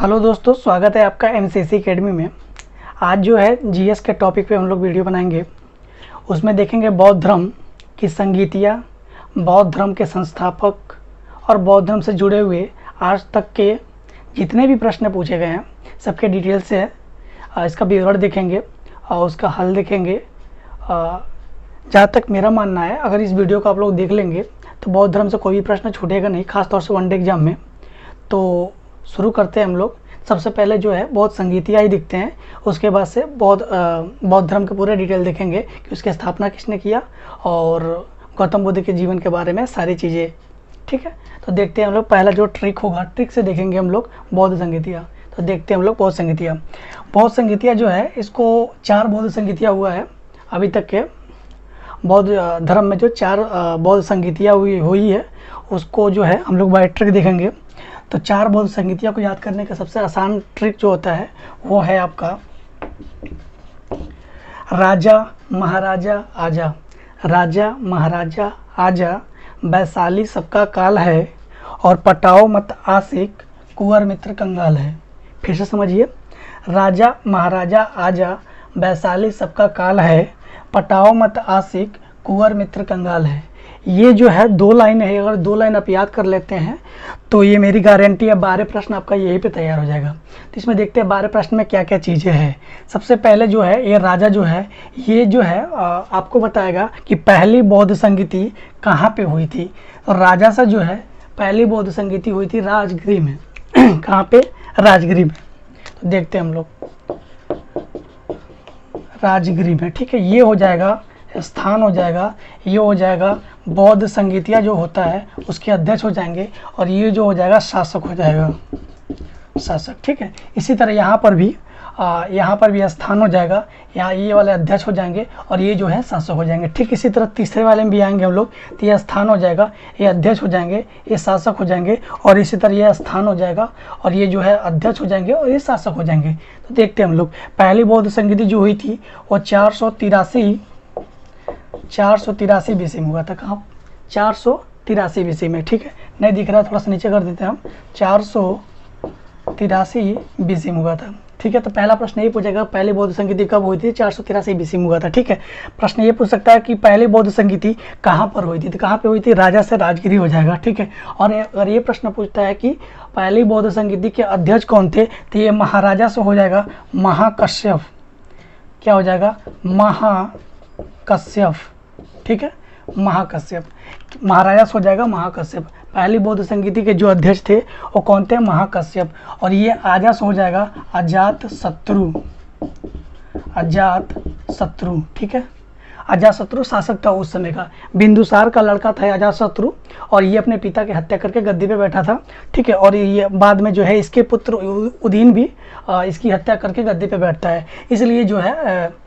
Hello दोस्तों, स्वागत है आपका एमसीसी एकेडमी में। आज जो है जीएस के टॉपिक पे हम लोग वीडियो बनाएंगे। उसमें देखेंगे बौद्ध धर्म की संगीतियाँ, बौद्ध धर्म के संस्थापक और बौद्ध धर्म से जुड़े हुए आज तक के जितने भी प्रश्न पूछे गए हैं सबके डिटेल से इसका विवरण देखेंगे और उसका हल देखेंगे। जहाँ तक मेरा मानना है, अगर इस वीडियो को आप लोग देख लेंगे तो बौद्ध धर्म से कोई भी प्रश्न छूटेगा नहीं, खासतौर से वनडे एग्जाम में। तो शुरू करते हैं हम लोग। सबसे पहले जो है बौद्ध संगीतियाँ ही दिखते हैं, उसके बाद से बौद्ध धर्म के पूरे डिटेल देखेंगे कि उसकी स्थापना किसने किया और गौतम बुद्ध के जीवन के बारे में सारी चीज़ें। ठीक है, तो देखते हैं हम लोग। पहला जो ट्रिक होगा, ट्रिक से देखेंगे हम लोग बौद्ध संगीतियाँ। तो देखते हैं हम लोग बौद्ध संगीतियाँ। बौद्ध संगीतियाँ जो है, इसको 4 बौद्ध संगीतियाँ हुआ है अभी तक के बौद्ध धर्म में। जो 4 बौद्ध संगीतियाँ हुई है उसको जो है हम लोग बाय ट्रिक देखेंगे। तो 4 बौद्ध संगीतियों को याद करने का सबसे आसान ट्रिक जो होता है वो है आपका राजा महाराजा आजा। राजा महाराजा आजा, वैशाली सबका काल है और पटाओ मत आशिक कुंवर मित्र कंगाल है। फिर से समझिए, राजा महाराजा आजा, वैशाली सबका काल है, पटाओ मत आशिक कुंवर मित्र कंगाल है। ये जो है 2 लाइन है। अगर 2 लाइन आप याद कर लेते हैं तो ये मेरी गारंटी है 12 प्रश्न आपका यहीं पे तैयार हो जाएगा। तो इसमें देखते हैं 12 प्रश्न में क्या क्या चीज़ें हैं। सबसे पहले जो है ये राजा जो है, ये जो है आपको बताएगा कि पहली बौद्ध संगीति कहाँ पे हुई थी। और राजा से जो है पहली बौद्ध संगीति हुई थी राजगिरी में। कहाँ पे? राजगिरी में। तो देखते हैं हम लोग राजगिरी में। ठीक है, ये हो जाएगा स्थान हो जाएगा, ये हो जाएगा बौद्ध संगीतिया जो होता है उसके अध्यक्ष हो जाएंगे, और ये जो हो जाएगा शासक हो जाएगा, शासक। ठीक है, इसी तरह यहाँ पर भी स्थान हो जाएगा, यहाँ ये वाले अध्यक्ष हो जाएंगे और ये जो है शासक हो जाएंगे। ठीक इसी तरह तीसरे वाले में भी आएंगे हम लोग, तो ये स्थान हो जाएगा, ये अध्यक्ष हो जाएंगे, ये शासक हो जाएंगे, और इसी तरह ये स्थान हो जाएगा और ये जो है अध्यक्ष हो जाएंगे और ये शासक हो जाएंगे। तो देखते हैं हम लोग। पहली बौद्ध संगीति जो हुई थी वो 483 बीसी में हुआ था। कहाँ? 483 बीसी में। ठीक है, नहीं दिख रहा, थोड़ा सा नीचे कर देते हैं हम। 483 बीसी में हुआ था। ठीक है, तो पहला प्रश्न ये पूछेगा पहली बौद्ध संगीति कब हुई थी? 483 बीसी में हुआ था। ठीक है, प्रश्न ये पूछ सकता है कि पहली बौद्ध संगीति कहाँ पर हुई थी? तो कहाँ पे हुई थी? राजा से राजगिरी हो जाएगा। ठीक है, और अगर ये प्रश्न पूछता है कि पहली बौद्ध संगीति के अध्यक्ष कौन थे, तो ये महाराजा से हो जाएगा महाकश्यप। क्या हो जाएगा? महाकश्यप। ठीक है, महाकश्यप। महाराजा से हो जाएगा महाकश्यप। पहली बौद्ध संगीति के जो अध्यक्ष थे वो कौन थे? महाकश्यप। और ये आजा से हो जाएगा अजात शत्रु। अजात शत्रु। ठीक है, अजात शत्रु शासक था उस समय का, बिंदुसार का लड़का था अजात शत्रु, और ये अपने पिता की हत्या करके गद्दी पे बैठा था। ठीक है, और ये बाद में जो है इसके पुत्र उदयन भी इसकी हत्या करके गद्दी पे बैठता है। इसलिए जो है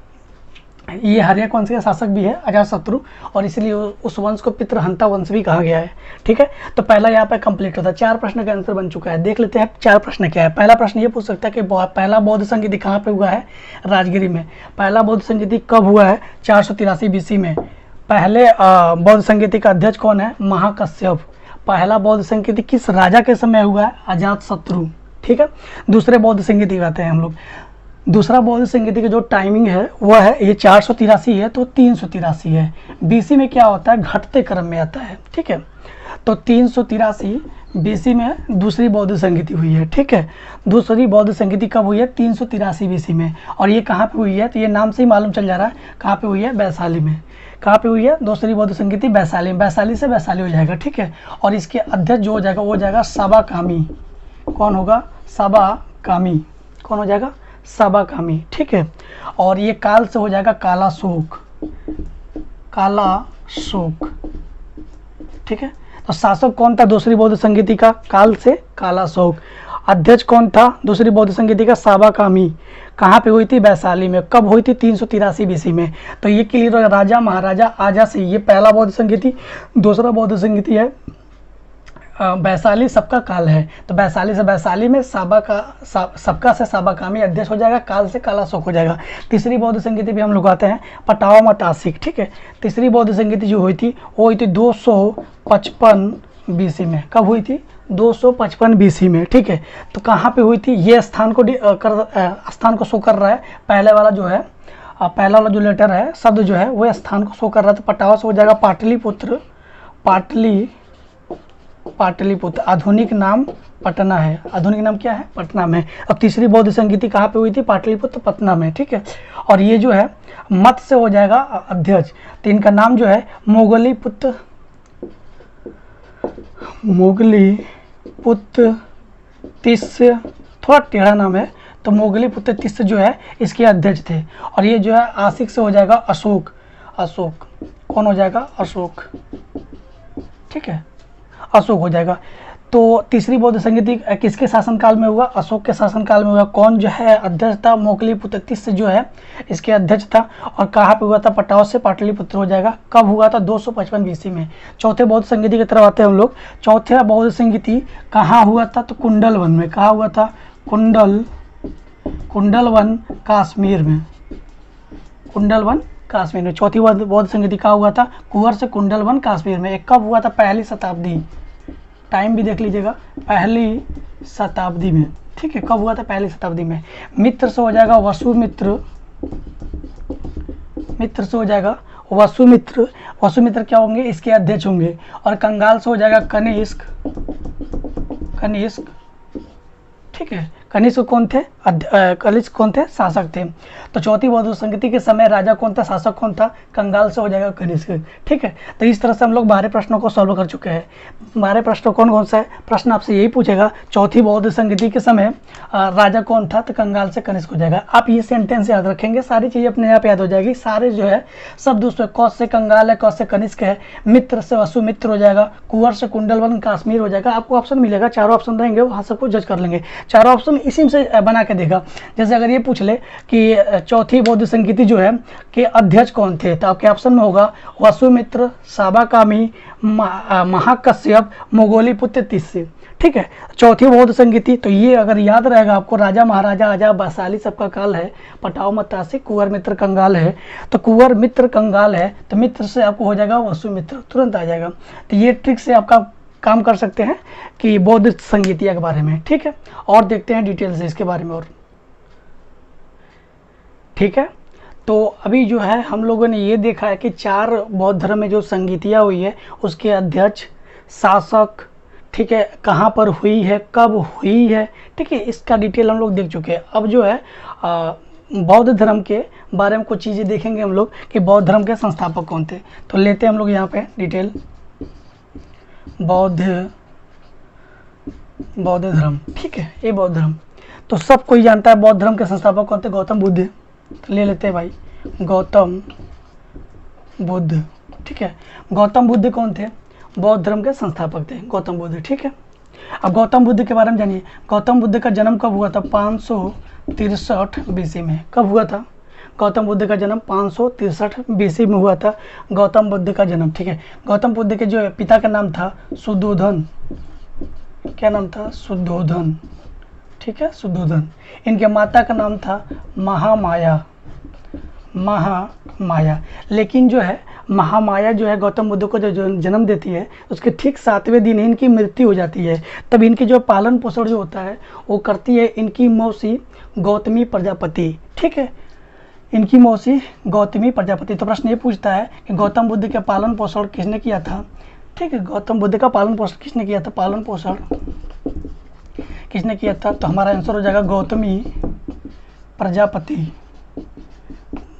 ये हर्यक वंश का शासक भी है अजातशत्रु, और इसलिए उस वंश को पितृहंता वंश भी कहा गया है। ठीक है, तो पहला यहाँ पे कंप्लीट होता है। 4 प्रश्न का आंसर बन चुका है। देख लेते हैं 4 प्रश्न क्या है। पहला प्रश्न ये पूछ सकता है कि पहला बौद्ध संगीति कहाँ पे हुआ है? राजगिरी में। पहला बौद्ध संगीति कब हुआ है? 483 बीसी में। पहले बौद्ध संगीति का अध्यक्ष कौन है? महाकश्यप। पहला बौद्ध संगीति किस राजा के समय हुआ है? अजातशत्रु। ठीक है, दूसरे बौद्ध संगीति आते हैं हम लोग। दूसरा बौद्ध संगीति की जो टाइमिंग है वह है, ये 483 है तो 383 है। बीसी में क्या होता है? घटते क्रम में आता है। ठीक है, तो 383 बीसी में दूसरी बौद्ध संगीति हुई है। ठीक है, दूसरी बौद्ध संगीति कब हुई है? 383 बीसी में। और ये कहाँ पे हुई है? तो ये नाम से ही मालूम चल जा रहा है कहाँ पे हुई है? वैशाली में। कहाँ पे हुई है दूसरी बौद्ध संगीति? वैशाली में। वैशाली से वैशाली हो जाएगा। ठीक है, और इसके अध्यक्ष जो हो जाएगा वो हो जाएगा साबाकामी। कौन होगा? साबाकामी। कौन हो जाएगा? साबाकामी। ठीक है, और ये काल से हो जाएगा काला शोक। काला शोक। ठीक है, तो शासक कौन था दूसरी बौद्ध संगीति का? काल से काला शोक। अध्यक्ष कौन था दूसरी बौद्ध संगीति का? साबाकामी। कहाँ पे हुई थी? वैशाली में। कब हुई थी? 383 बीसी में। तो ये क्लियर हो, राजा महाराजा आजा से ये पहला बौद्ध संगीति। दूसरा बौद्ध संगीति है वैशाली सबका काल है, तो वैशाली से वैशाली में सबका से साबाकामी अध्यक्ष हो जाएगा, काल से काला शोक हो जाएगा। तीसरी बौद्ध संगीति भी हम लोग आते हैं पटाओ मत आशिक। ठीक है, तीसरी बौद्ध संगीति जो हुई थी वो हुई थी 255 बीसी में। कब हुई थी? 255 BC में। ठीक है, तो कहाँ पे हुई थी ये स्थान को स्थान को शो कर रहा है। पहले वाला जो है पहला वाला जो लेटर है शब्द जो है वो स्थान को शो कर रहा है। तो पटावा से हो जाएगा पाटलिपुत्र। पाटलिपुत्र आधुनिक नाम पटना है। आधुनिक नाम क्या है? पटना में। अब तीसरी बौद्ध संगीति कहाँ पे हुई थी? पाटलिपुत्र पटना में। ठीक है, और ये जो है मत से हो जाएगा अध्यक्ष। तो इनका नाम जो है मोगलीपुत्र तिस्य, थोड़ा टेढ़ा नाम है, तो मोगलीपुत्र तिस्य जो है इसके अध्यक्ष थे। और ये जो है आशिक से हो जाएगा अशोक। कौन हो जाएगा? अशोक। ठीक है, अशोक हो जाएगा। तो तीसरी बौद्ध संगीति किसके शासनकाल में हुआ? अशोक के शासनकाल में हुआ। कौन जो है अध्यक्ष था? मोगलीपुत्र तिस्य जो है इसके अध्यक्ष था। और कहाँ पे हुआ था? पटावा से पाटलिपुत्र हो जाएगा। कब हुआ था? 255 BC में। चौथे बौद्ध संगीति की तरफ आते हैं हम लोग। चौथे बौद्ध संगीति कहाँ हुआ था? तो कुंडलवन में। कहाँ हुआ था? कुंडलवन कश्मीर में। कुंडलवन कश्मीर में चौथी बौद्ध संगीति कहाँ हुआ था? कुंवर से कुंडलवन कश्मीर में। एक कब हुआ था? पहली शताब्दी। टाइम भी देख लीजिएगा, पहली शताब्दी में। ठीक है, कब हुआ था? पहली शताब्दी में। मित्र से हो जाएगा वसुमित्र। मित्र से हो जाएगा वसुमित्र। वसुमित्र क्या होंगे? इसके अध्यक्ष होंगे। और कंगाल से हो जाएगा कनिष्क। ठीक है, कनिष्क कौन थे? कनिष्क कौन थे? शासक थे। तो चौथी बौद्ध संगीति के समय राजा कौन था? शासक कौन था? कंगाल से हो जाएगा कनिष्क। ठीक है, तो इस तरह से हम लोग 12 प्रश्नों को सॉल्व कर चुके हैं। 12 प्रश्न कौन सा है? प्रश्न आपसे यही पूछेगा चौथी बौद्ध संगीति के समय राजा कौन था? तो कंगाल से कनिष्क हो जाएगा। आप ये सेंटेंस याद रखेंगे, सारी चीज़ें अपने आप याद हो जाएगी। सारे जो है सब दूसरे, कौश से कंगाल है, कौश से कनिष्क है, मित्र से वसुमित्र हो जाएगा, कुंवर से कुंडलवन कश्मीर हो जाएगा। आपको ऑप्शन मिलेगा, चारों ऑप्शन रहेंगे, वहाँ सबको जज कर लेंगे। चारों ऑप्शन इसी से बना के देगा। जैसे अगर ये पूछ ले कि चौथी बौद्ध संगीति जो है के अध्यक्ष कौन थे, तो आपके ऑप्शन में होगा वसुमित्र, साबाकामी, महाकश्यप, मोगलीपुत्र तिस्य। ठीक है, चौथी बौद्ध संगीति। तो ये अगर याद रहेगा आपको, राजा महाराजा आजा वैशाली सबका काल है, पटाव मतासी, कुंवर मित्र कंगाल है। तो कुंवर मित्र कंगाल है, तो मित्र से आपको हो जाएगा वसुमित्र, तुरंत आ जाएगा। तो ये ट्रिक से आपका काम कर सकते हैं कि बौद्ध संगीति के बारे में। ठीक है, और देखते हैं डिटेल से इसके बारे में और। ठीक है, तो अभी जो है हम लोगों ने ये देखा है कि 4 बौद्ध धर्म में जो संगीतियाँ हुई है उसके अध्यक्ष, शासक, ठीक है, कहाँ पर हुई है, कब हुई है। ठीक है, इसका डिटेल हम लोग देख चुके हैं। अब जो है बौद्ध धर्म के बारे में कुछ चीज़ें देखेंगे हम लोग कि बौद्ध धर्म के संस्थापक कौन थे। तो लेते हैं हम लोग यहाँ पे डिटेल। बौद्ध धर्म। ठीक है, ये बौद्ध धर्म तो सब कोई जानता है। बौद्ध धर्म के संस्थापक कौन थे? गौतम बुद्ध। तो ले लेते हैं भाई, गौतम बुद्ध। ठीक है, गौतम बुद्ध कौन थे? बौद्ध धर्म के संस्थापक थे गौतम बुद्ध। ठीक है, अब गौतम बुद्ध के बारे में जानिए। गौतम बुद्ध का जन्म कब हुआ था? 563 BC में। कब हुआ था? गौतम बुद्ध का जन्म 563 BC में हुआ था, गौतम बुद्ध का जन्म। ठीक है, गौतम बुद्ध के जो पिता का नाम था शुद्धोधन। क्या नाम था? शुद्धोधन। ठीक है, शुद्धोधन। इनके माता का नाम था महामाया। लेकिन जो है महामाया जो है गौतम बुद्ध को जो जन्म देती है उसके ठीक 7वें दिन इनकी मृत्यु हो जाती है। तब इनकी जो पालन पोषण जो होता है वो करती है इनकी मौसी गौतमी प्रजापति। ठीक है, इनकी मौसी गौतमी प्रजापति। तो प्रश्न ये पूछता है कि गौतम बुद्ध के पालन पोषण किसने किया था? ठीक है, गौतम बुद्ध का पालन पोषण किसने किया था? पालन पोषण किसने किया था? तो हमारा आंसर हो जाएगा गौतमी प्रजापति।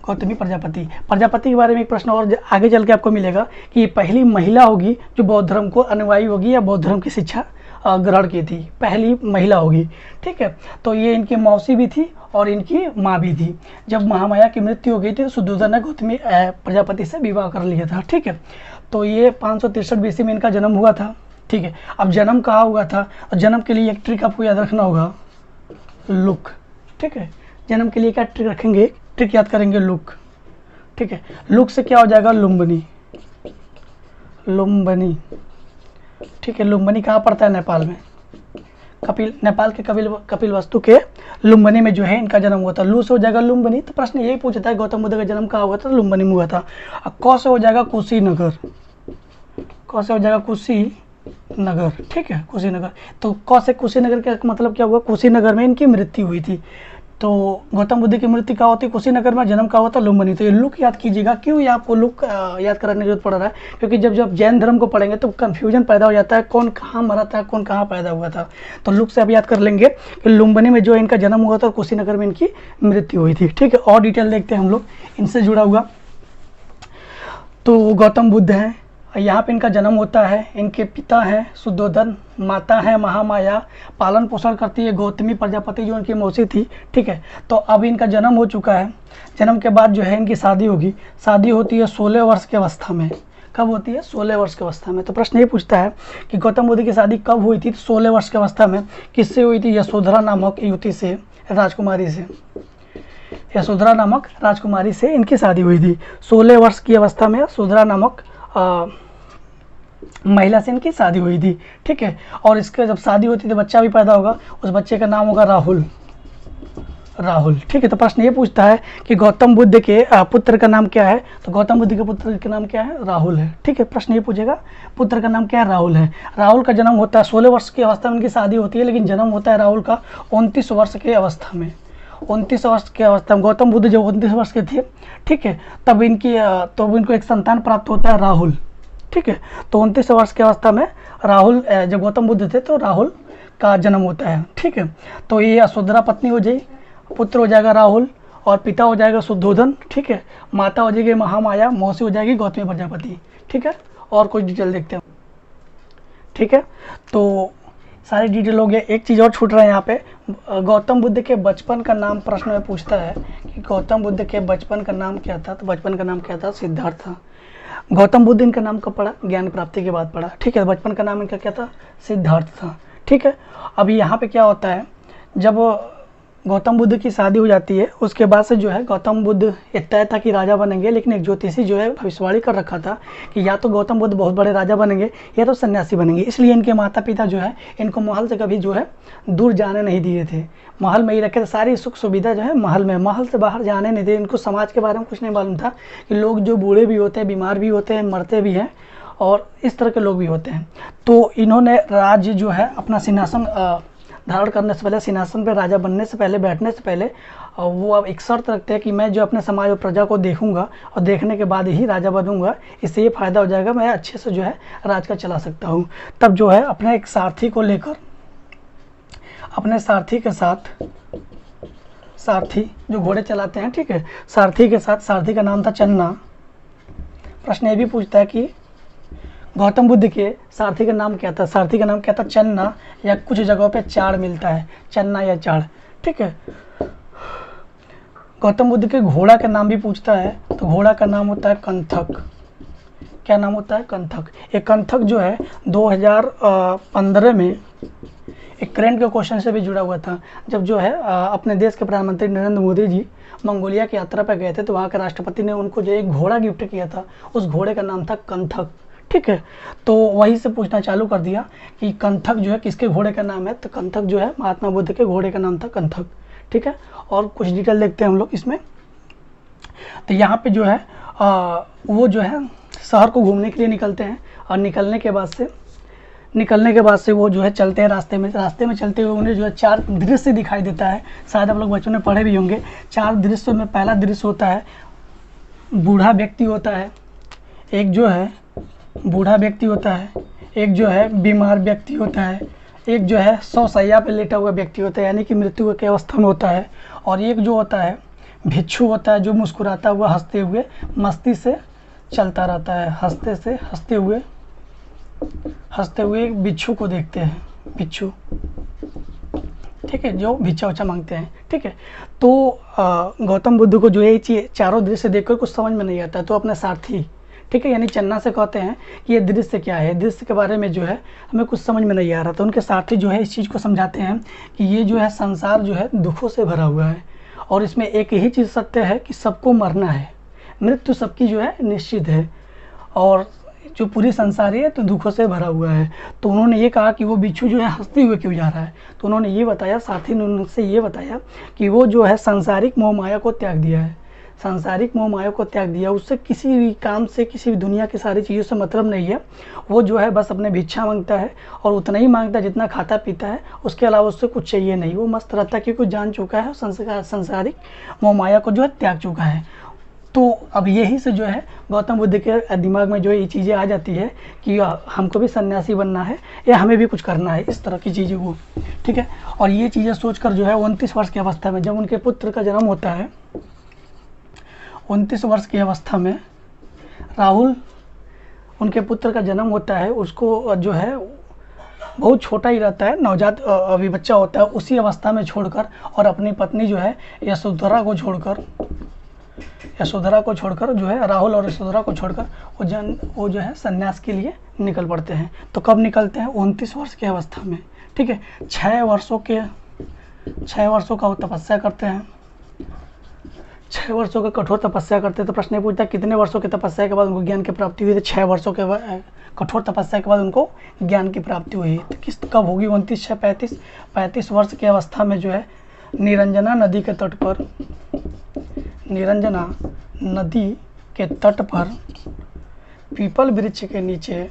गौतमी प्रजापति के बारे में एक प्रश्न और आगे चल के आपको मिलेगा कि ये पहली महिला होगी जो बौद्ध धर्म को अनुयायी होगी या बौद्ध धर्म की शिक्षा ग्रहण की थी, पहली महिला होगी। ठीक है, तो ये इनकी मौसी भी थी और इनकी माँ भी थी। जब महामाया की मृत्यु हो गई थी तो शुद्धोधन ने गौतमी प्रजापति से विवाह कर लिया था। ठीक है, तो ये 563 BC में इनका जन्म हुआ था। ठीक है, अब जन्म कहाँ हुआ था? और जन्म के लिए एक ट्रिक आपको याद रखना होगा, लुक। ठीक है, जन्म के लिए क्या ट्रिक रखेंगे? ट्रिक याद करेंगे, लुक। ठीक है, लुक से क्या हो जाएगा? लुम्बिनी। ठीक है, लुम्बिनी कहाँ पड़ता है? नेपाल में। नेपाल के कपिलवस्तु के लुम्बिनी में जो है इनका जन्म हुआ था। लू से हो जाएगा लुम्बिनी। तो प्रश्न यही पूछता है गौतम बुद्ध का जन्म कहाँ हुआ था? लुम्बिनी में हुआ था। क से हो जाएगा कुशीनगर। क से हो जाएगा नगर, ठीक है, कुशीनगर। तो क से कुशीनगर का मतलब क्या हुआ, कुशीनगर में इनकी मृत्यु हुई थी। तो गौतम बुद्ध की मृत्यु कहाँ होती है, कुशीनगर में। जन्म कहाँ हुआ था, लुम्बिनी। तो ये लुक याद कीजिएगा। क्यों ये आपको लुक याद कराने की जरूरत पड़ रहा है, क्योंकि जब जब जैन धर्म को पढ़ेंगे तो कन्फ्यूजन पैदा हो जाता है, कौन कहाँ मरा था, कौन कहाँ पैदा हुआ था। तो लुक से आप याद कर लेंगे कि लुम्बिनी में जो इनका जन्म हुआ था और कुशीनगर में इनकी मृत्यु हुई थी, ठीक है। और डिटेल देखते हैं हम लोग इनसे जुड़ा हुआ। तो गौतम बुद्ध हैं, यहाँ पे इनका जन्म होता है। इनके पिता हैं शुद्धोधन, माता है महामाया, पालन पोषण करती है गौतमी प्रजापति जो इनकी मौसी थी, ठीक है। तो अब इनका जन्म हो चुका है। जन्म के बाद जो है इनकी शादी होगी। शादी होती है 16 वर्ष की अवस्था में। कब होती है, 16 वर्ष की अवस्था में। तो प्रश्न ये पूछता है कि गौतम बुद्ध की शादी कब हुई थी, 16 वर्ष की अवस्था में। किससे हुई थी, यशोधरा नामक युवती से, राजकुमारी से। यशोधरा नामक राजकुमारी से इनकी शादी हुई थी 16 वर्ष की अवस्था में। यशोधरा नामक महिला से इनकी शादी हुई थी, ठीक है। और इसके जब शादी होती थी बच्चा भी पैदा होगा, उस बच्चे का नाम होगा राहुल। राहुल, ठीक है। तो प्रश्न ये पूछता है कि गौतम बुद्ध के पुत्र का नाम क्या है। तो गौतम बुद्ध के पुत्र का नाम क्या है, राहुल है, ठीक है। प्रश्न ये पूछेगा पुत्र का नाम क्या है, राहुल है। राहुल का जन्म होता है 16 वर्ष की अवस्था में इनकी शादी होती है, लेकिन जन्म होता है राहुल का 29 वर्ष की अवस्था में। 29 वर्ष की अवस्था में गौतम बुद्ध जब 29 वर्ष के थे, ठीक है, तब इनको एक संतान प्राप्त होता है, राहुल, ठीक है। तो 29 वर्ष की अवस्था में राहुल, जब गौतम बुद्ध थे तो राहुल का जन्म होता है, ठीक है। तो ये यशोधरा पत्नी हो जाएगी, पुत्र हो जाएगा राहुल, और पिता हो जाएगा शुद्धोधन, ठीक है। माता हो जाएगी महामाया, मौसी हो जाएगी गौतमी प्रजापति, ठीक है। और कुछ डिटेल देखते हैं, ठीक है। तो सारी डिटेल हो गया। एक चीज़ और छूट रहा है यहाँ पे, गौतम बुद्ध के बचपन का नाम प्रश्न में पूछता है कि गौतम बुद्ध के बचपन का नाम क्या था। तो बचपन का नाम क्या था, सिद्धार्थ था। गौतम बुद्ध इनका नाम कब पड़ा, ज्ञान प्राप्ति के बाद पड़ा, ठीक है। बचपन का नाम इनका क्या था, सिद्धार्थ था, ठीक है। अभी यहाँ पे क्या होता है, जब गौतम बुद्ध की शादी हो जाती है उसके बाद से जो है गौतम बुद्ध एक तय था कि राजा बनेंगे, लेकिन एक ज्योतिषी जो है भविष्यवाणी कर रखा था कि या तो गौतम बुद्ध बहुत बड़े राजा बनेंगे या तो सन्यासी बनेंगे। इसलिए इनके माता पिता जो है इनको महल से कभी जो है दूर जाने नहीं दिए थे, महल में ही रखे थे। सारी सुख सुविधा जो है महल में, महल से बाहर जाने नहीं थे। इनको समाज के बारे में कुछ नहीं मालूम था कि लोग जो बूढ़े भी होते हैं, बीमार भी होते हैं, मरते भी हैं, और इस तरह के लोग भी होते हैं। तो इन्होंने राज्य जो है अपना सिंहासन धारण करने से पहले, सिंहासन पर राजा बनने से पहले, बैठने से पहले, वो अब एक शर्त रखते हैं कि मैं जो अपने समाज और प्रजा को देखूंगा और देखने के बाद ही राजा बनूंगा, इससे ये फायदा हो जाएगा, मैं अच्छे से जो है राज का चला सकता हूँ। तब जो है अपने एक सारथी को लेकर, अपने सारथी के साथ, सारथी जो घोड़े चलाते हैं, ठीक है, सारथी के साथ, सारथी का नाम था चन्ना। प्रश्न ये भी पूछता है कि गौतम बुद्ध के सारथी का नाम क्या था। सारथी का नाम क्या था, चन्ना, या कुछ जगहों पे चाड़ मिलता है, चन्ना या चाड़, ठीक है। गौतम बुद्ध के घोड़ा का नाम भी पूछता है, तो घोड़ा का नाम होता है कंथक। क्या नाम होता है, कंथक। ये कंथक जो है 2015 में एक करंट के क्वेश्चन से भी जुड़ा हुआ था। जब जो है अपने देश के प्रधानमंत्री नरेंद्र मोदी जी मंगोलिया की यात्रा पर गए थे, तो वहाँ के राष्ट्रपति ने उनको जो एक घोड़ा गिफ्ट किया था, उस घोड़े का नाम था कंथक, ठीक है। तो वहीं से पूछना चालू कर दिया कि कंथक जो है किसके घोड़े का नाम है। तो कंथक जो है महात्मा बुद्ध के घोड़े का नाम था कंथक, ठीक है। और कुछ डिटेल देखते हैं हम लोग इसमें। तो यहाँ पे जो है वो जो है शहर को घूमने के लिए निकलते हैं, और निकलने के बाद से वो जो है चलते हैं रास्ते में चलते हुए उन्हें जो है 4 दृश्य दिखाई देता है। शायद आप लोग बच्चों ने पढ़े भी होंगे। 4 दृश्यों में पहला दृश्य होता है बूढ़ा व्यक्ति होता है, एक जो है बूढ़ा व्यक्ति होता है, एक जो है बीमार व्यक्ति होता है, एक जो है शौशैया पे लेटा हुआ व्यक्ति होता है, यानी कि मृत्यु के अवस्था में होता है, और एक जो होता है भिक्षु होता है जो मुस्कुराता हुआ हंसते हुए मस्ती से चलता रहता है। हंसते हुए भिक्षु को देखते हैं, भिक्षु, ठीक है, जो भिक्षा उच्छा मांगते हैं, ठीक है। तो गौतम बुद्ध को जो ये चारों दृश्य देखकर कुछ समझ में नहीं आता, तो अपने सारथी, ठीक है, यानी चन्ना से कहते हैं कि ये दृश्य क्या है, दृश्य के बारे में जो है हमें कुछ समझ में नहीं आ रहा। तो उनके सारथी जो है इस चीज़ को समझाते हैं कि ये जो है संसार जो है दुखों से भरा हुआ है, और इसमें एक ही चीज़ सत्य है कि सबको मरना है, मृत्यु सबकी जो है निश्चित है, और जो पूरी संसार है तो दुखों से भरा हुआ है। तो उन्होंने ये कहा कि वो बिच्छू जो है हंसते हुए क्यों जा रहा है। तो उन्होंने ये बताया, साथी ने उनसे ये बताया कि वो जो है सांसारिक मोह माया को त्याग दिया है। सांसारिक मोह माया को त्याग दिया, उससे किसी भी काम से, किसी भी दुनिया की सारी चीज़ों से मतलब नहीं है। वो जो है बस अपने भिक्षा मांगता है और उतना ही मांगता है जितना खाता पीता है, उसके अलावा उससे कुछ चाहिए नहीं। वो मस्त रहता है क्योंकि जान चुका है सांसारिक मोह माया को जो है त्याग चुका है। तो अब यही से जो है गौतम बुद्ध के दिमाग में जो ये चीज़ें आ जाती है कि हमको भी सन्यासी बनना है या हमें भी कुछ करना है, इस तरह की चीज़ें वो, ठीक है। और ये चीज़ें सोचकर जो है 29 वर्ष की अवस्था में जब उनके पुत्र का जन्म होता है, 29 वर्ष की अवस्था में राहुल, उनके पुत्र का जन्म होता है, उसको जो है बहुत छोटा ही रहता है, नवजात अभी बच्चा होता है, उसी अवस्था में छोड़कर और अपनी पत्नी जो है यशोधरा को छोड़कर जो है राहुल और यशोधरा को छोड़कर वो जो है संन्यास के लिए निकल पड़ते हैं। तो कब निकलते हैं? 29 वर्ष की अवस्था में, ठीक है। 6 वर्षों का वो तपस्या करते हैं, 6 वर्षों का कठोर तपस्या करते हैं। तो प्रश्न पूछता है कितने वर्षों की तपस्या के बाद उनको ज्ञान की प्राप्ति हुई? तो 6 वर्षों के कठोर तपस्या के बाद उनको ज्ञान की प्राप्ति हुई। तो कब होगी? 29 6 35 वर्ष की अवस्था में जो है निरंजना नदी के तट पर पीपल वृक्ष के नीचे,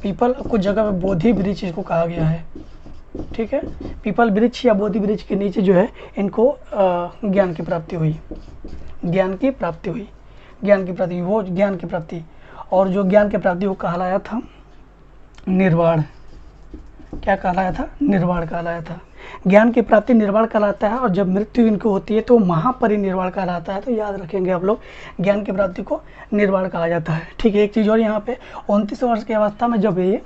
पीपल कुछ जगह पे बोधि वृक्ष इसको कहा गया है, ठीक है। पीपल वृक्ष या बोधि वृक्ष के नीचे जो है इनको ज्ञान की प्राप्ति हुई। और जो ज्ञान की प्राप्ति वो कहलाया था निर्वाण। क्या कहलाया था? निर्वाण कहलाया था। ज्ञान की प्राप्ति निर्वाण कहलाता है और जब मृत्यु इनको होती है तो महापरिनिर्वाण कहलाता है। तो याद रखेंगे आप लोग, ज्ञान की प्राप्ति को निर्वाण कहा जाता है, ठीक है। एक चीज़ और यहाँ पे 29 वर्ष की अवस्था में जब ये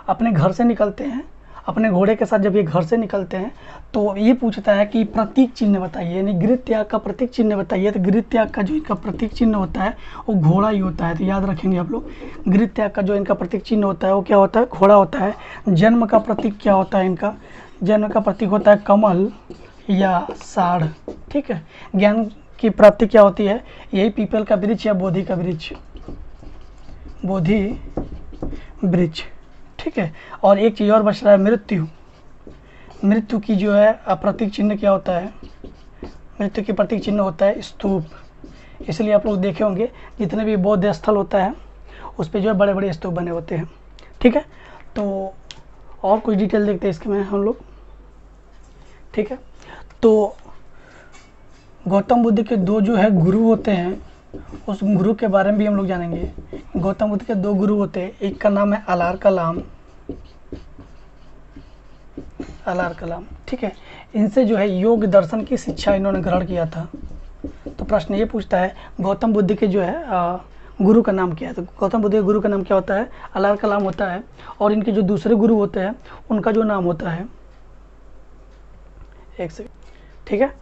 अपने घर से निकलते हैं, अपने घोड़े के साथ जब ये घर से निकलते हैं तो ये पूछता है कि प्रतीक चिन्ह बताइए, यानी गृह त्याग का प्रतीक चिन्ह बताइए। तो गृह त्याग का जो इनका प्रतीक चिन्ह होता है वो घोड़ा ही होता है। तो याद रखेंगे आप लोग, गृह त्याग का जो इनका प्रतीक चिन्ह होता है वो क्या होता है? घोड़ा होता है। जन्म का प्रतीक क्या होता है इनका? जन्म का प्रतीक होता है कमल या साढ़, ठीक है। ज्ञान की प्राप्ति क्या होती है? यही पीपल का वृक्ष या बोधि वृक्ष, ठीक है। और एक चीज़ और बच रहा है, मृत्यु की जो है प्रतीक चिन्ह क्या होता है? मृत्यु की प्रतीक चिन्ह होता है स्तूप। इसलिए आप लोग देखे होंगे जितने भी बौद्ध स्थल होता है उस पर जो है बड़े बड़े स्तूप बने होते हैं, ठीक है। तो और कुछ डिटेल देखते हैं इसके में हम लोग, ठीक है। तो गौतम बुद्ध के 2 जो है गुरु होते हैं, उस गुरु के बारे में भी हम लोग जानेंगे। गौतम बुद्ध के 2 गुरु होते हैं, एक का नाम है अलार कलाम, ठीक है। इनसे जो है योग दर्शन की शिक्षा इन्होंने ग्रहण किया था। तो प्रश्न ये पूछता है गौतम बुद्ध के जो है गुरु का नाम क्या है? तो गौतम बुद्ध के गुरु का नाम क्या होता है? अलार कलाम होता है। और इनके जो दूसरे गुरु होते हैं उनका जो नाम होता है, एक सेकंड, ठीक है।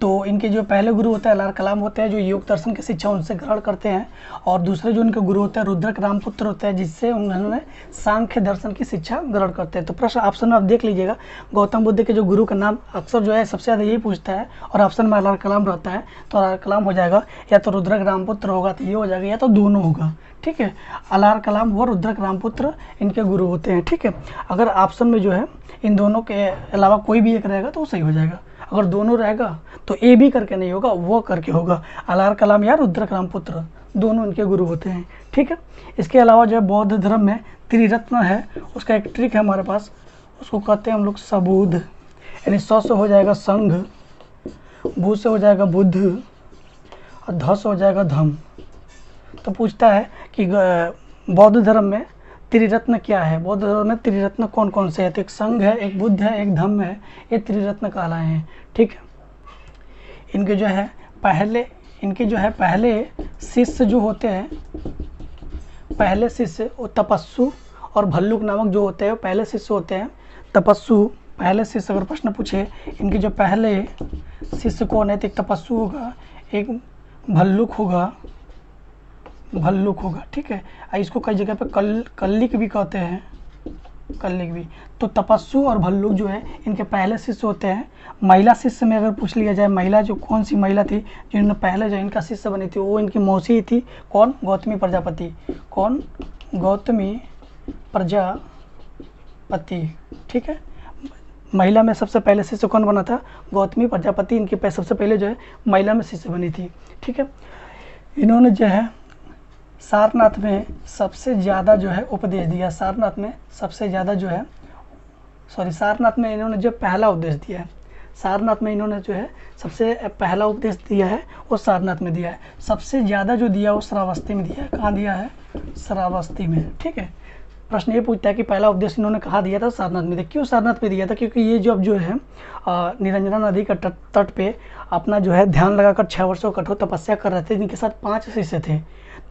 तो इनके जो पहले गुरु होते हैं अलार कलाम होते हैं, जो योग दर्शन की शिक्षा उनसे ग्रहण करते हैं। और दूसरे जो इनके गुरु होते हैं रुद्रक रामपुत्र होते हैं, जिससे उन्होंने सांख्य दर्शन की शिक्षा ग्रहण करते हैं। तो प्रश्न ऑप्शन में आप देख लीजिएगा, गौतम बुद्ध के जो गुरु का नाम अक्सर जो है सबसे ज़्यादा यही पूछता है और ऑप्शन में अलार कलाम रहता है। तो अलार कलाम हो जाएगा, या तो रुद्रक रामपुत्र होगा तो ये हो जाएगा, या तो दोनों होगा, ठीक है। अलार कलाम व रुद्रक रामपुत्र इनके गुरु होते हैं, ठीक है। अगर ऑप्शन में जो है इन दोनों के अलावा कोई भी एक रहेगा तो वो सही हो जाएगा। अगर दोनों रहेगा तो ए भी करके नहीं होगा, वो करके होगा। अलार कलाम या रुद्रक रामपुत्र दोनों इनके गुरु होते हैं, ठीक है। इसके अलावा जो है बौद्ध धर्म में त्रिरत्न है, उसका एक ट्रिक है हमारे पास, उसको कहते हैं हम लोग सबूध। यानी स से हो जाएगा संघ, भू से हो जाएगा बुद्ध और ध से हो जाएगा धम। तो पूछता है कि बौद्ध धर्म में त्रिरत्न क्या है? बौद्ध धर्म में त्रिरत्न कौन कौन से हैं? तो एक संघ है, एक बुद्ध है, एक धम्म है, ये त्रिरत्न कहलाए हैं, ठीक है। इनके जो है पहले शिष्य जो होते हैं, पहले शिष्य वो तपस्सु और भल्लुक नामक जो होते हैं पहले शिष्य होते हैं। तपस्सु पहले शिष्य, अगर प्रश्न पूछे इनके जो पहले शिष्य कौन है, तो एक तपस्सु होगा, एक भल्लुक होगा, ठीक है। इसको कई जगह पे कल्लिक भी कहते हैं, कल्लिक भी। तो तपस्सु और भल्लुक जो है इनके पहले शिष्य होते हैं। महिला शिष्य में अगर पूछ लिया जाए, महिला जो कौन सी महिला थी जिन्होंने पहले जो इनका शिष्य बनी थी, वो इनकी मौसी थी। कौन? गौतमी प्रजापति। कौन? गौतमी प्रजापति, ठीक है। महिला में सबसे पहले शिष्य कौन बना था? गौतमी प्रजापति इनकी सबसे पहले जो है महिला में शिष्य बनी थी। ठीक है, इन्होंने जो है सारनाथ में सबसे ज़्यादा जो है उपदेश दिया। सारनाथ में सबसे ज़्यादा जो है सारनाथ में इन्होंने जो पहला उपदेश दिया है, सारनाथ में इन्होंने जो है सबसे पहला उपदेश दिया है वो सारनाथ में दिया है। सबसे ज़्यादा जो दिया वो श्रावस्ती में दिया है। कहाँ दिया है? श्रावस्ती में। ठीक है, प्रश्न ये पूछता है कि पहला उपदेश इन्होंने कहाँ दिया था? सारनाथ में दिया। क्यों सारनाथ में दिया था? क्योंकि ये जो अब जो है निरंजना नदी का तट पे अपना जो है ध्यान लगाकर 6 वर्षों कठोर तपस्या कर रहे थे, जिनके साथ 5 शिष्य थे।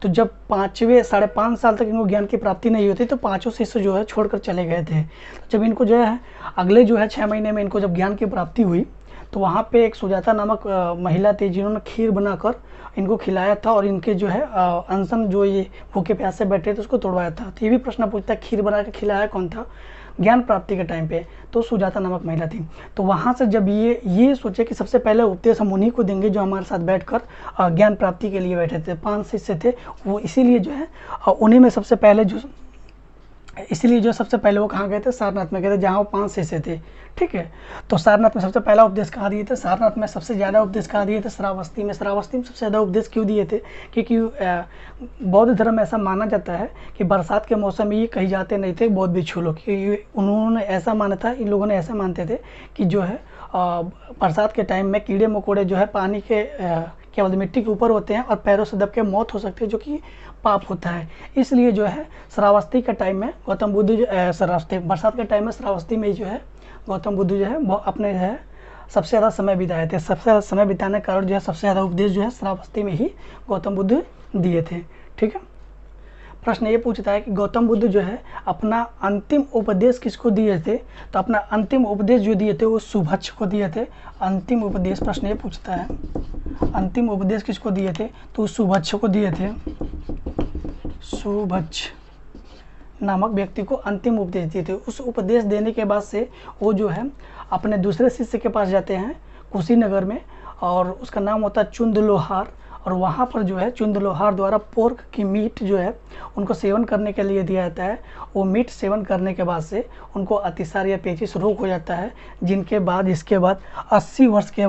तो जब 5.5 साल तक इनको ज्ञान की प्राप्ति नहीं होती तो 5 शिष्य जो है छोड़कर चले गए थे। जब इनको जो है अगले जो है 6 महीने में इनको जब ज्ञान की प्राप्ति हुई तो वहाँ पे एक सुजाता नामक महिला थी जिन्होंने खीर बनाकर इनको खिलाया था और इनके जो है अनशन जो ये भूखे प्यासे बैठे थे उसको तोड़वाया था। तो ये भी प्रश्न पूछता है खीर बना के खिलाया कौन था ज्ञान प्राप्ति के टाइम पे? तो सुजाता नामक महिला थी। तो वहाँ से जब ये सोचे कि सबसे पहले उपदेश हम उन्हीं को देंगे जो हमारे साथ बैठकर ज्ञान प्राप्ति के लिए बैठे थे। 5 शिष्य थे वो, इसीलिए जो है उन्हीं में सबसे पहले जो सबसे पहले वो कहाँ गए थे? सारनाथ में गए थे, जहाँ वो 5 शिष्य थे। ठीक है, तो सारनाथ में सबसे पहला उपदेश कहाँ दिए थे? सारनाथ में सबसे ज़्यादा उपदेश कहाँ दिए थे? श्रावस्ती में। श्रावस्ती में सबसे ज़्यादा उपदेश क्यों दिए थे? क्योंकि बौद्ध धर्म में ऐसा माना जाता है कि बरसात के मौसम में ये कहीं जाते नहीं थे बौद्ध भिक्षु लोग, क्योंकि उन्होंने ऐसा माना था, इन लोगों ने ऐसा मानते थे कि जो है बरसात के टाइम में कीड़े मकोड़े जो है पानी के क्या बोलते मिट्टी के ऊपर होते हैं और पैरों से दब के मौत हो सकती है, जो कि पाप होता है। इसलिए जो है श्रावस्ती के टाइम में गौतम बुद्ध बरसात के टाइम में श्रावस्ती में जो है गौतम बुद्ध जो है अपने जो है सबसे ज़्यादा समय बिताए थे। सबसे ज़्यादा समय बिताने के कारण जो है सबसे ज़्यादा उपदेश जो है श्रावस्ती में ही गौतम बुद्ध दिए थे। ठीक है, प्रश्न ये पूछता है कि गौतम बुद्ध जो है अपना अंतिम उपदेश किसको दिए थे? तो अपना अंतिम उपदेश जो दिए थे वो सुभच्छ को दिए थे। अंतिम उपदेश प्रश्न ये पूछता है अंतिम उपदेश किसको दिए थे? तो सुभच्छ को दिए थे। सुभच्छ नामक व्यक्ति को अंतिम उपदेश दिए थे। उस उपदेश देने के बाद से वो जो है अपने दूसरे शिष्य के पास जाते हैं कुशीनगर में, और उसका नाम होता है चुंदलोहार। और वहाँ पर जो है चुंदलोहार द्वारा पोर्क की मीट जो है उनको सेवन करने के लिए दिया जाता है। वो मीट सेवन करने के बाद से उनको अतिसार या पेचिश रोग हो जाता है, इसके बाद 80 वर्ष की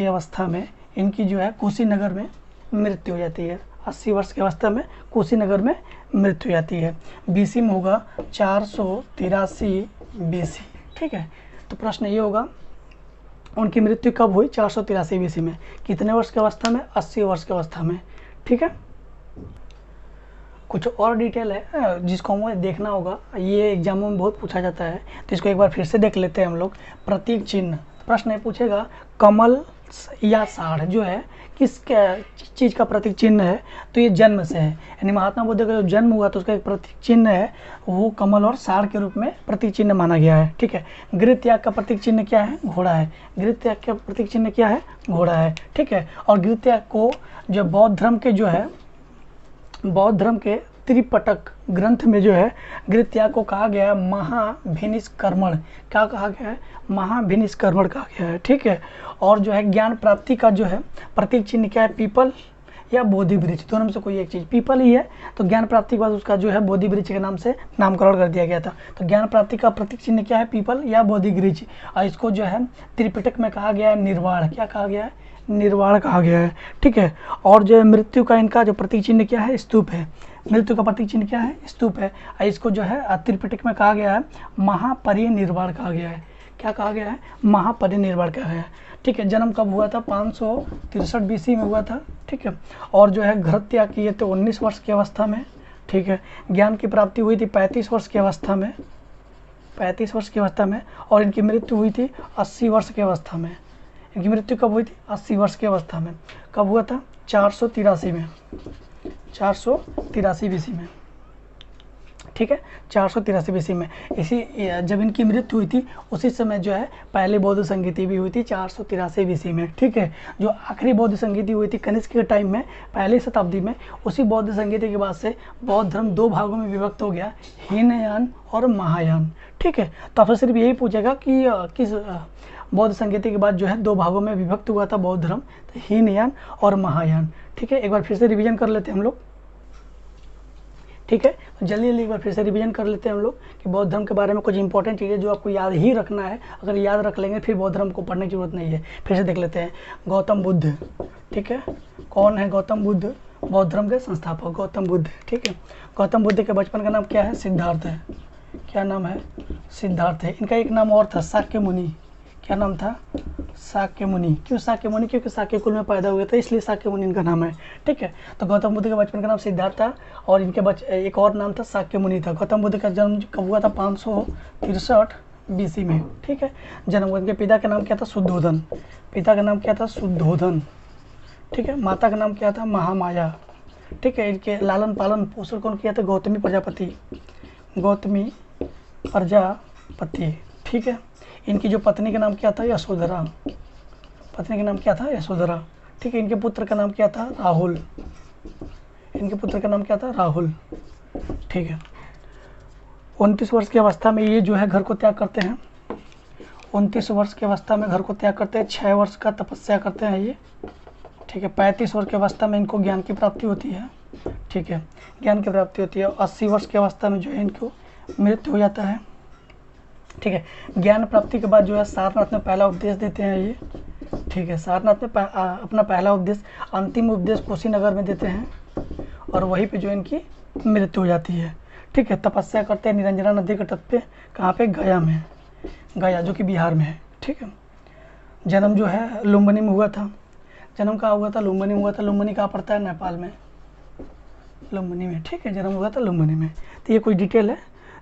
अवस्था में इनकी जो है कुशीनगर में मृत्यु हो जाती है। 80 वर्ष की अवस्था में कुशीनगर में मृत्यु हो जाती है। बीसी में होगा 483 बीसी। ठीक है, तो प्रश्न ये होगा उनकी मृत्यु कब हुई? 483 बीसी में। कितने वर्ष की अवस्था में? 80 वर्ष की अवस्था में। ठीक है, कुछ और डिटेल है जिसको हमें देखना होगा, ये एग्जामों में बहुत पूछा जाता है, तो इसको एक बार फिर से देख लेते हैं हम लोग। प्रतीक चिन्ह, प्रश्न ये पूछेगा कमल या साढ़ जो है किस चीज़ का प्रतीक चिन्ह है? तो ये जन्म से है, यानी महात्मा बुद्ध का जो जन्म हुआ तो उसका एक प्रतीक चिन्ह है वो कमल और साढ़ के रूप में प्रतीक चिन्ह माना गया है। ठीक है, गृह त्याग का प्रतीक चिन्ह क्या है? घोड़ा है। गृह त्याग का प्रतीक चिन्ह क्या है? घोड़ा है। ठीक है, और गृह त्याग को जो बौद्ध धर्म के त्रिपिटक ग्रंथ में जो है गृह त्याग को कहा गया है महाभिनिष्कर्मण। क्या कहा गया है? महाभिनिष्कर्मण कहा गया है। ठीक है, और जो है ज्ञान प्राप्ति का जो है प्रतीक चिन्ह क्या है? पीपल या बोधि वृक्ष, दोनों में से कोई एक चीज़। पीपल ही है तो ज्ञान प्राप्ति के बाद उसका जो है बोधि वृक्ष के नाम से नामकरण कर दिया गया था। तो ज्ञान प्राप्ति का प्रतीक चिन्ह क्या है? पीपल या बोधि वृक्ष। और इसको जो है त्रिपिटक में कहा गया है निर्वाण। क्या कहा गया है? निर्वाण कहा गया है। ठीक है, और जो है मृत्यु का इनका जो प्रतीक चिन्ह क्या है? स्तूप है। मृत्यु का प्रतीक चिन्ह क्या है? स्तूप है। इसको जो है त्रिपिटक में कहा गया है महापरिनिर्वाण कहा गया है। क्या कहा गया है? महापरिनिर्वाण कहा गया है। ठीक है, जन्म कब हुआ था? 563 बीसी में हुआ था। ठीक है, और जो है घर त्याग किए थे 19 वर्ष की अवस्था में। ठीक है, ज्ञान की प्राप्ति हुई थी 35 वर्ष की अवस्था में। 35 वर्ष की अवस्था में, और इनकी मृत्यु हुई थी 80 वर्ष की अवस्था में। इनकी मृत्यु कब हुई थी? 80 वर्ष की अवस्था में। कब हुआ था? 483 में, 483 बीसी में। ठीक है, 483 बीसी में। इसी जब इनकी मृत्यु हुई थी उसी समय जो है पहली बौद्ध संगीति भी हुई थी 483 बीसी में। ठीक है, जो आखिरी बौद्ध संगीति हुई थी कनिष्क के टाइम में, पहली शताब्दी में। उसी बौद्ध संगीति के बाद से बौद्ध धर्म 2 भागों में विभक्त हो गया, हीनयान और महायान। ठीक है, तो आपसे सिर्फ यही पूछेगा कि किस बौद्ध संगीति के बाद जो है 2 भागों में विभक्त हुआ था बौद्ध धर्म, तो हीनयान और महायान। ठीक है, एक बार फिर से रिवीजन कर लेते हैं हम लोग। ठीक ठीक है, तो जल्दी जल्दी एक बार फिर से रिवीजन कर लेते हैं हम लोग कि बौद्ध धर्म के बारे में कुछ इंपॉर्टेंट चीज़ें जो आपको याद ही रखना है। अगर याद रख लेंगे फिर बौद्ध धर्म को पढ़ने की जरूरत नहीं है। फिर से देख लेते हैं। गौतम बुद्ध, ठीक है, कौन है गौतम बुद्ध? बौद्ध धर्म के संस्थापक गौतम बुद्ध, ठीक है। गौतम बुद्ध के बचपन का नाम क्या है? सिद्धार्थ है। क्या नाम है? सिद्धार्थ है। इनका एक नाम और था, शाक्य मुनि। क्या नाम था? शाक्य मुनि। क्यों शाक्य मुनि? क्योंकि शाक्य कुल में पैदा हुए थे, इसलिए शाक्य मुनि इनका नाम है, ठीक है। तो गौतम बुद्ध के बचपन का नाम सिद्धार्थ था और इनके एक और नाम था शाक्य मुनि था। गौतम बुद्ध का जन्म कब हुआ था? 563 BC में, ठीक है। जन्म हुआ। इनके पिता का नाम क्या था? शुद्धोधन। पिता का नाम क्या था? शुद्धोधन, ठीक है। माता का नाम क्या था? महामाया, ठीक है। इनके लालन पालन पोषण कौन किया था? गौतमी प्रजापति, गौतमी प्रजापति, ठीक है। इनकी जो पत्नी का नाम क्या था? यशोधरा। पत्नी का नाम क्या था? यशोधरा, ठीक है। इनके पुत्र का नाम क्या था? राहुल। इनके पुत्र का नाम क्या था? राहुल, ठीक है। 29 वर्ष की अवस्था में ये जो है घर को त्याग करते हैं। 29 वर्ष की अवस्था में घर को त्याग करते हैं। 6 वर्ष का तपस्या करते हैं ये, ठीक है। 35 वर्ष की अवस्था में इनको ज्ञान की प्राप्ति होती है, ठीक है, ज्ञान की प्राप्ति होती है। 80 वर्ष की अवस्था में जो है इनको मृत्यु हो जाता है, ठीक है। ज्ञान प्राप्ति के बाद जो है सारनाथ में पहला उपदेश देते हैं ये, ठीक है। सारनाथ में अपना पहला उपदेश, अंतिम उपदेश कुशीनगर में देते हैं और वहीं पे जो इनकी मृत्यु हो जाती है, ठीक है। तपस्या करते हैं निरंजना नदी के तट पे, कहाँ पे? गया में, गया जो कि बिहार में है, ठीक है। जन्म जो है लुम्बिनी में हुआ था। जन्म कहाँ हुआ था? लुम्बिनी में हुआ था। लुम्बिनी कहाँ पड़ता है? नेपाल में, लुम्बिनी में, ठीक है। जन्म हुआ था लुम्बिनी में। तो ये कुछ डिटेल है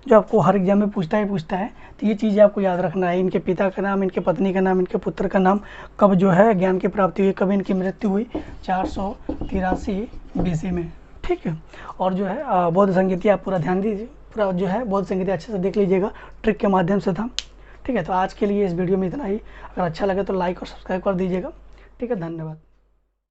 जो आपको हर एग्जाम में पूछता है। तो ये चीज़ें आपको याद रखना है। इनके पिता का नाम, इनके पत्नी का नाम, इनके पुत्र का नाम, कब जो है ज्ञान की प्राप्ति हुई, कब इनकी मृत्यु हुई? 483 BC में, ठीक है। और जो है बौद्ध संगीति आप पूरा ध्यान दीजिए, पूरा जो है बौद्ध संगीति अच्छे से देख लीजिएगा, ट्रिक के माध्यम से था, ठीक है। तो आज के लिए इस वीडियो में इतना ही। अगर अच्छा लगे तो लाइक और सब्सक्राइब कर दीजिएगा, ठीक है। धन्यवाद।